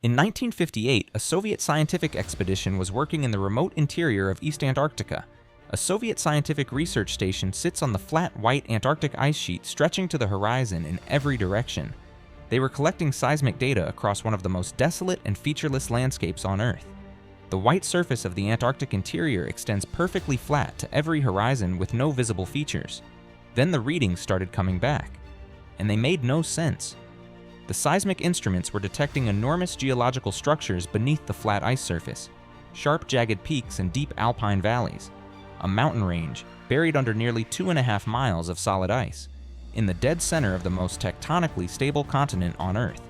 In 1958, a Soviet scientific expedition was working in the remote interior of East Antarctica. A Soviet scientific research station sits on the flat white Antarctic ice sheet stretching to the horizon in every direction. They were collecting seismic data across one of the most desolate and featureless landscapes on Earth. The white surface of the Antarctic interior extends perfectly flat to every horizon with no visible features. Then the readings started coming back, and they made no sense. The seismic instruments were detecting enormous geological structures beneath the flat ice surface, sharp jagged peaks and deep alpine valleys, a mountain range buried under nearly 2.5 miles of solid ice, in the dead center of the most tectonically stable continent on Earth,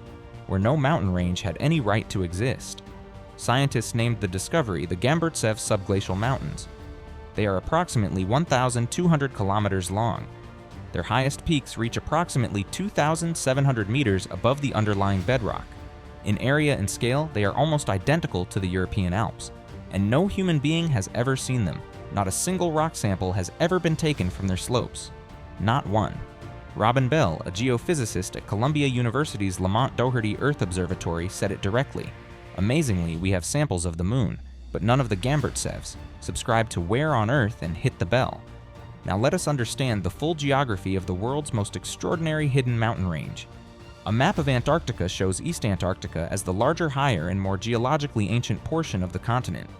where no mountain range had any right to exist. Scientists named the discovery the Gamburtsev Subglacial Mountains. They are approximately 1,200 kilometers long. Their highest peaks reach approximately 2,700 meters above the underlying bedrock. In area and scale, they are almost identical to the European Alps, and no human being has ever seen them. Not a single rock sample has ever been taken from their slopes. Not one. Robin Bell, a geophysicist at Columbia University's Lamont Doherty Earth Observatory, said it directly. Amazingly, we have samples of the moon, but none of the Gamburtsevs. Subscribe to Where on Earth and hit the bell. Now let us understand the full geography of the world's most extraordinary hidden mountain range. A map of Antarctica shows East Antarctica as the larger, higher, and more geologically ancient portion of the continent.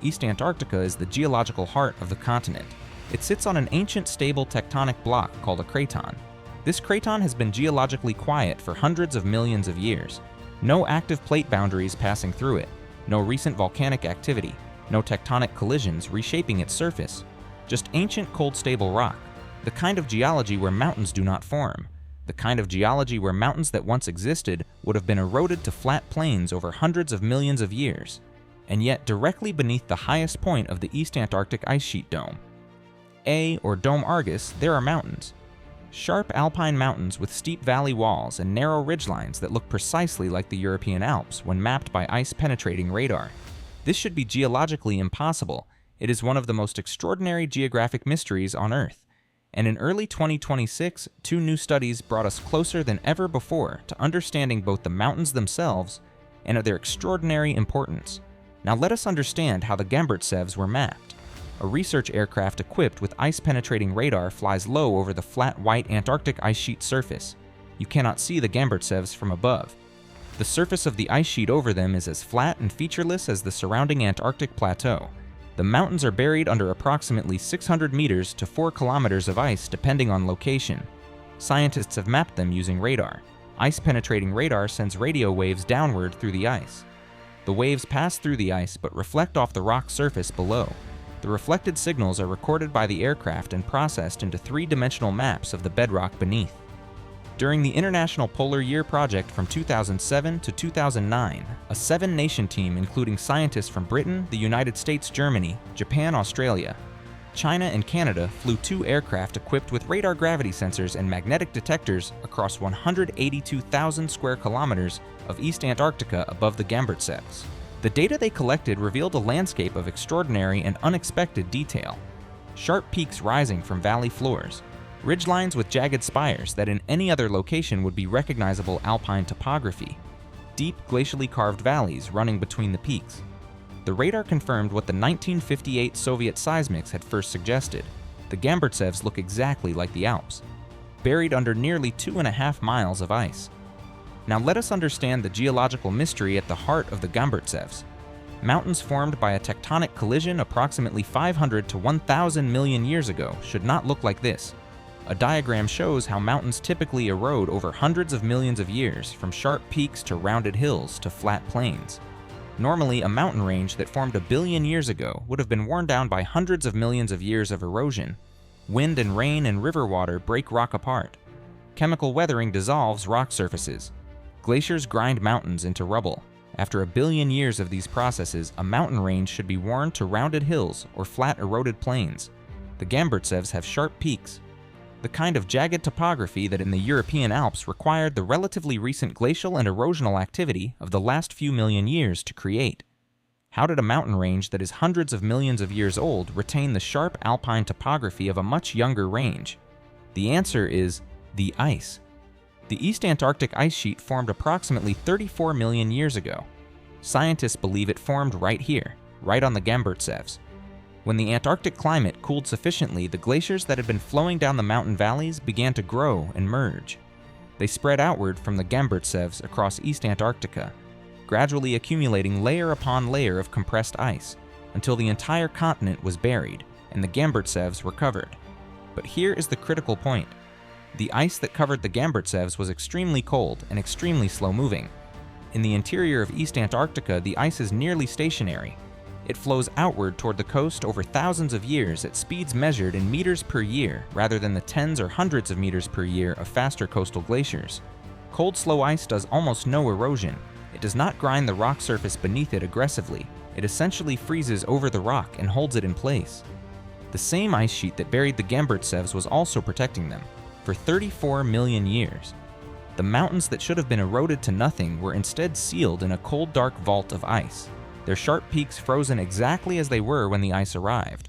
East Antarctica is the geological heart of the continent. It sits on an ancient stable tectonic block called a craton. This craton has been geologically quiet for hundreds of millions of years. No active plate boundaries passing through it, no recent volcanic activity, no tectonic collisions reshaping its surface. Just ancient cold stable rock, the kind of geology where mountains do not form, the kind of geology where mountains that once existed would have been eroded to flat plains over hundreds of millions of years, and yet directly beneath the highest point of the East Antarctic ice sheet dome. Or Dome Argus, there are mountains. Sharp alpine mountains with steep valley walls and narrow ridgelines that look precisely like the European Alps when mapped by ice-penetrating radar. This should be geologically impossible. It is one of the most extraordinary geographic mysteries on Earth, and in early 2026, 2 new studies brought us closer than ever before to understanding both the mountains themselves and of their extraordinary importance. Now let us understand how the Gamburtsevs were mapped. A research aircraft equipped with ice-penetrating radar flies low over the flat white Antarctic ice sheet surface. You cannot see the Gamburtsevs from above. The surface of the ice sheet over them is as flat and featureless as the surrounding Antarctic plateau. The mountains are buried under approximately 600 meters to 4 kilometers of ice depending on location. Scientists have mapped them using radar. Ice-penetrating radar sends radio waves downward through the ice. The waves pass through the ice but reflect off the rock surface below. The reflected signals are recorded by the aircraft and processed into 3-dimensional maps of the bedrock beneath. During the International Polar Year project from 2007 to 2009, a 7-nation team including scientists from Britain, the United States, Germany, Japan, Australia, China, and Canada flew 2 aircraft equipped with radar gravity sensors and magnetic detectors across 182,000 square kilometers of East Antarctica above the Gamburtsevs. The data they collected revealed a landscape of extraordinary and unexpected detail. Sharp peaks rising from valley floors, ridgelines with jagged spires that in any other location would be recognizable alpine topography, deep glacially carved valleys running between the peaks. The radar confirmed what the 1958 Soviet seismics had first suggested. The Gamburtsevs look exactly like the Alps, buried under nearly 2.5 miles of ice. Now let us understand the geological mystery at the heart of the Gamburtsevs. Mountains formed by a tectonic collision approximately 500 to 1,000 million years ago should not look like this. A diagram shows how mountains typically erode over hundreds of millions of years, from sharp peaks to rounded hills to flat plains. Normally, a mountain range that formed 1 billion years ago would have been worn down by hundreds of millions of years of erosion. Wind and rain and river water break rock apart. Chemical weathering dissolves rock surfaces. Glaciers grind mountains into rubble. After 1 billion years of these processes, a mountain range should be worn to rounded hills or flat eroded plains. The Gamburtsevs have sharp peaks, the kind of jagged topography that in the European Alps required the relatively recent glacial and erosional activity of the last few million years to create. How did a mountain range that is hundreds of millions of years old retain the sharp alpine topography of a much younger range? The answer is the ice. The East Antarctic ice sheet formed approximately 34 million years ago. Scientists believe it formed right here, right on the Gamburtsevs. When the Antarctic climate cooled sufficiently, the glaciers that had been flowing down the mountain valleys began to grow and merge. They spread outward from the Gamburtsevs across East Antarctica, gradually accumulating layer upon layer of compressed ice, until the entire continent was buried and the Gamburtsevs were covered. But here is the critical point. The ice that covered the Gamburtsevs was extremely cold and extremely slow-moving. In the interior of East Antarctica, the ice is nearly stationary. It flows outward toward the coast over thousands of years at speeds measured in meters per year rather than the tens or hundreds of meters per year of faster coastal glaciers. Cold, slow ice does almost no erosion. It does not grind the rock surface beneath it aggressively. It essentially freezes over the rock and holds it in place. The same ice sheet that buried the Gamburtsevs was also protecting them for 34 million years. The mountains that should have been eroded to nothing were instead sealed in a cold, dark vault of ice, their sharp peaks frozen exactly as they were when the ice arrived.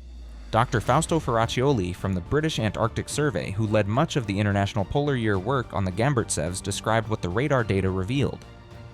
Dr. Fausto Ferraccioli from the British Antarctic Survey, who led much of the International Polar Year work on the Gamburtsevs, described what the radar data revealed.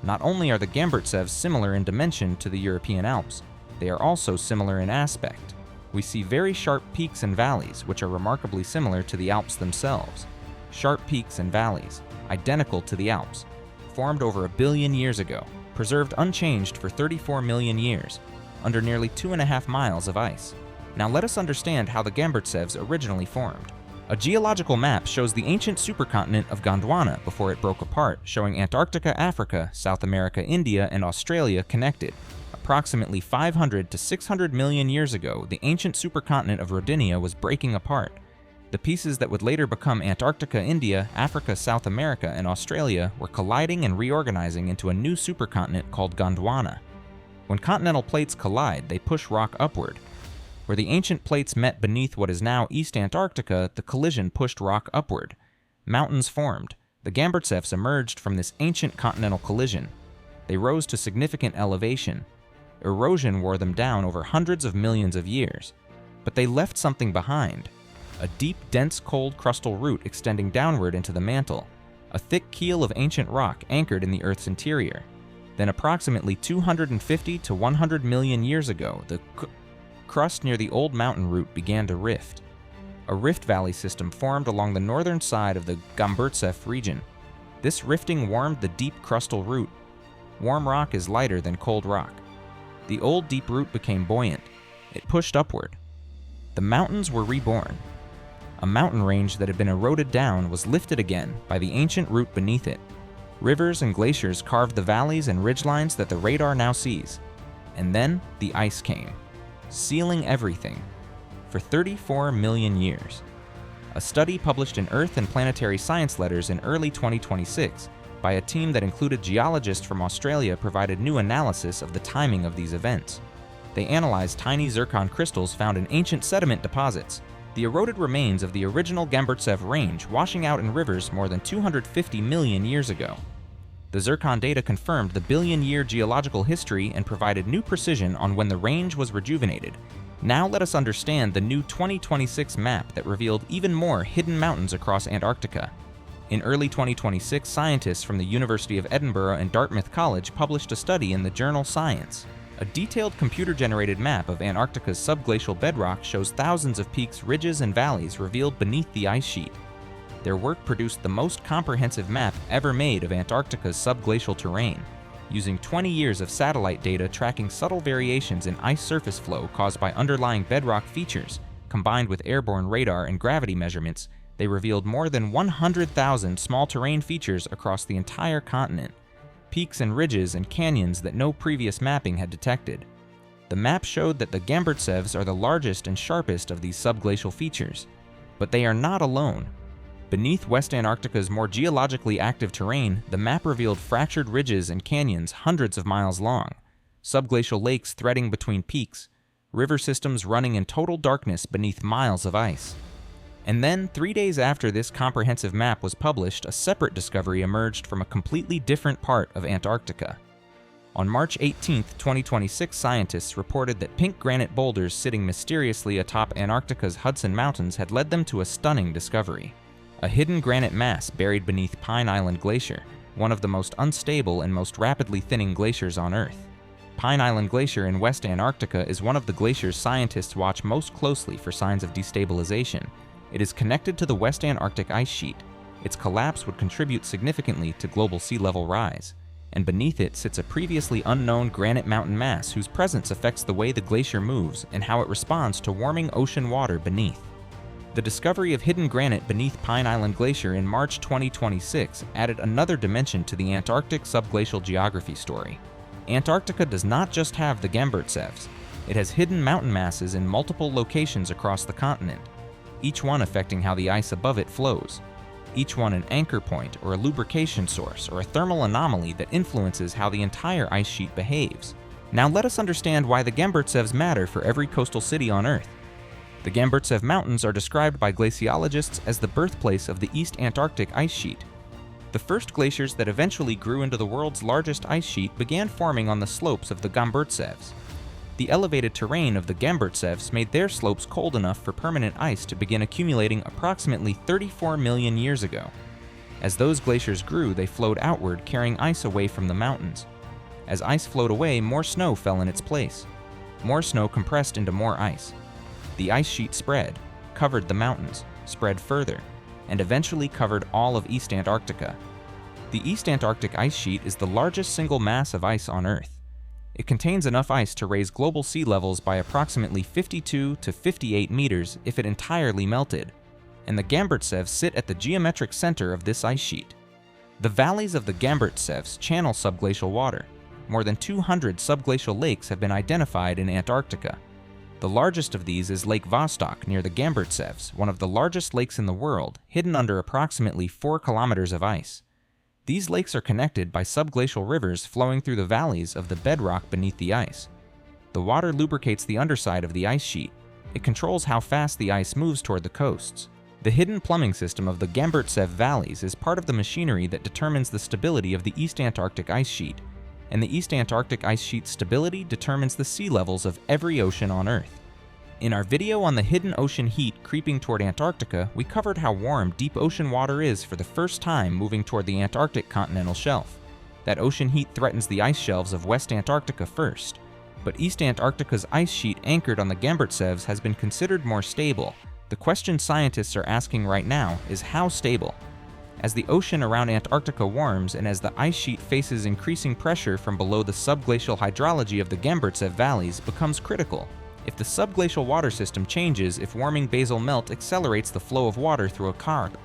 Not only are the Gamburtsevs similar in dimension to the European Alps, they are also similar in aspect. We see very sharp peaks and valleys, which are remarkably similar to the Alps themselves. Sharp peaks and valleys, identical to the Alps, formed over 1 billion years ago, preserved unchanged for 34 million years, under nearly 2.5 miles of ice. Now let us understand how the Gamburtsevs originally formed. A geological map shows the ancient supercontinent of Gondwana before it broke apart, showing Antarctica, Africa, South America, India, and Australia connected. Approximately 500 to 600 million years ago, the ancient supercontinent of Rodinia was breaking apart. The pieces that would later become Antarctica, India, Africa, South America, and Australia were colliding and reorganizing into a new supercontinent called Gondwana. When continental plates collide, they push rock upward. Where the ancient plates met beneath what is now East Antarctica, the collision pushed rock upward. Mountains formed. The Gamburtsevs emerged from this ancient continental collision. They rose to significant elevation. Erosion wore them down over hundreds of millions of years. But they left something behind. A deep, dense, cold crustal root extending downward into the mantle. A thick keel of ancient rock anchored in the Earth's interior. Then approximately 250 to 100 million years ago, the crust near the old mountain root began to rift. A rift valley system formed along the northern side of the Gamburtsev region. This rifting warmed the deep crustal root. Warm rock is lighter than cold rock. The old deep root became buoyant. It pushed upward. The mountains were reborn. A mountain range that had been eroded down was lifted again by the ancient root beneath it. Rivers and glaciers carved the valleys and ridgelines that the radar now sees. And then the ice came, sealing everything for 34 million years. A study published in Earth and Planetary Science Letters in early 2026 by a team that included geologists from Australia provided new analysis of the timing of these events. They analyzed tiny zircon crystals found in ancient sediment deposits, the eroded remains of the original Gamburtsev range washing out in rivers more than 250 million years ago. The zircon data confirmed the billion-year geological history and provided new precision on when the range was rejuvenated. Now let us understand the new 2026 map that revealed even more hidden mountains across Antarctica. In early 2026, scientists from the University of Edinburgh and Dartmouth College published a study in the journal Science. A detailed computer-generated map of Antarctica's subglacial bedrock shows thousands of peaks, ridges, and valleys revealed beneath the ice sheet. Their work produced the most comprehensive map ever made of Antarctica's subglacial terrain, using 20 years of satellite data tracking subtle variations in ice surface flow caused by underlying bedrock features. Combined with airborne radar and gravity measurements, they revealed more than 100,000 small terrain features across the entire continent, peaks and ridges and canyons that no previous mapping had detected. The map showed that the Gamburtsevs are the largest and sharpest of these subglacial features. But they are not alone. Beneath West Antarctica's more geologically active terrain, the map revealed fractured ridges and canyons hundreds of miles long, subglacial lakes threading between peaks, river systems running in total darkness beneath miles of ice. And then, 3 days after this comprehensive map was published, a separate discovery emerged from a completely different part of Antarctica. On March 18, 2026, scientists reported that pink granite boulders sitting mysteriously atop Antarctica's Hudson Mountains had led them to a stunning discovery. A hidden granite mass buried beneath Pine Island Glacier, one of the most unstable and most rapidly thinning glaciers on Earth. Pine Island Glacier in West Antarctica is one of the glaciers scientists watch most closely for signs of destabilization. It is connected to the West Antarctic ice sheet. Its collapse would contribute significantly to global sea level rise. And beneath it sits a previously unknown granite mountain mass whose presence affects the way the glacier moves and how it responds to warming ocean water beneath. The discovery of hidden granite beneath Pine Island Glacier in March 2026 added another dimension to the Antarctic subglacial geography story. Antarctica does not just have the Gamburtsevs. It has hidden mountain masses in multiple locations across the continent, each one affecting how the ice above it flows. Each one an anchor point or a lubrication source or a thermal anomaly that influences how the entire ice sheet behaves. Now let us understand why the Gamburtsevs matter for every coastal city on Earth. The Gamburtsev Mountains are described by glaciologists as the birthplace of the East Antarctic ice sheet. The first glaciers that eventually grew into the world's largest ice sheet began forming on the slopes of the Gamburtsevs. The elevated terrain of the Gamburtsevs made their slopes cold enough for permanent ice to begin accumulating approximately 34 million years ago. As those glaciers grew, they flowed outward, carrying ice away from the mountains. As ice flowed away, more snow fell in its place. More snow compressed into more ice. The ice sheet spread, covered the mountains, spread further, and eventually covered all of East Antarctica. The East Antarctic ice sheet is the largest single mass of ice on Earth. It contains enough ice to raise global sea levels by approximately 52 to 58 meters if it entirely melted, and the Gamburtsevs sit at the geometric center of this ice sheet. The valleys of the Gamburtsevs channel subglacial water. More than 200 subglacial lakes have been identified in Antarctica. The largest of these is Lake Vostok near the Gamburtsevs, one of the largest lakes in the world, hidden under approximately 4 kilometers of ice. These lakes are connected by subglacial rivers flowing through the valleys of the bedrock beneath the ice. The water lubricates the underside of the ice sheet. It controls how fast the ice moves toward the coasts. The hidden plumbing system of the Gamburtsev valleys is part of the machinery that determines the stability of the East Antarctic ice sheet, and the East Antarctic ice sheet's stability determines the sea levels of every ocean on Earth. In our video on the hidden ocean heat creeping toward Antarctica, we covered how warm deep ocean water is for the first time moving toward the Antarctic continental shelf. That ocean heat threatens the ice shelves of West Antarctica first, but East Antarctica's ice sheet anchored on the Gamburtsevs has been considered more stable. The question scientists are asking right now is how stable? As the ocean around Antarctica warms and as the ice sheet faces increasing pressure from below, the subglacial hydrology of the Gamburtsev valleys becomes critical. If the subglacial water system changes, if warming basal melt accelerates the flow of water through a current.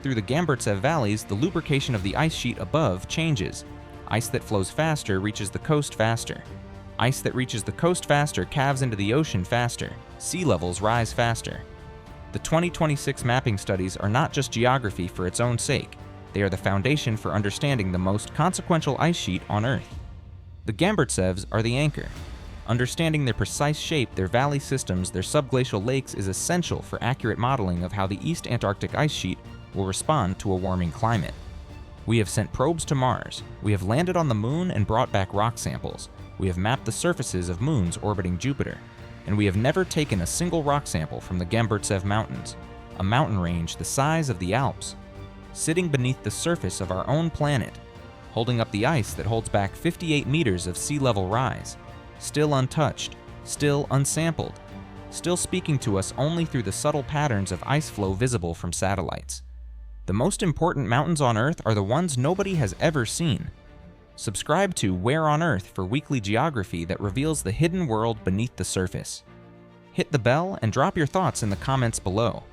Through the Gamburtsev valleys, the lubrication of the ice sheet above changes. Ice that flows faster reaches the coast faster. Ice that reaches the coast faster calves into the ocean faster. Sea levels rise faster. The 2026 mapping studies are not just geography for its own sake. They are the foundation for understanding the most consequential ice sheet on Earth. The Gamburtsevs are the anchor. Understanding their precise shape, their valley systems, their subglacial lakes is essential for accurate modeling of how the East Antarctic ice sheet will respond to a warming climate. We have sent probes to Mars. We have landed on the Moon and brought back rock samples. We have mapped the surfaces of moons orbiting Jupiter. And we have never taken a single rock sample from the Gamburtsev Mountains, a mountain range the size of the Alps, sitting beneath the surface of our own planet, holding up the ice that holds back 58 meters of sea level rise. Still untouched, still unsampled, still speaking to us only through the subtle patterns of ice flow visible from satellites. The most important mountains on Earth are the ones nobody has ever seen. Subscribe to Where on Earth for weekly geography that reveals the hidden world beneath the surface. Hit the bell and drop your thoughts in the comments below.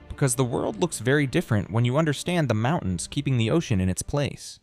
Because the world looks very different when you understand the mountains keeping the ocean in its place.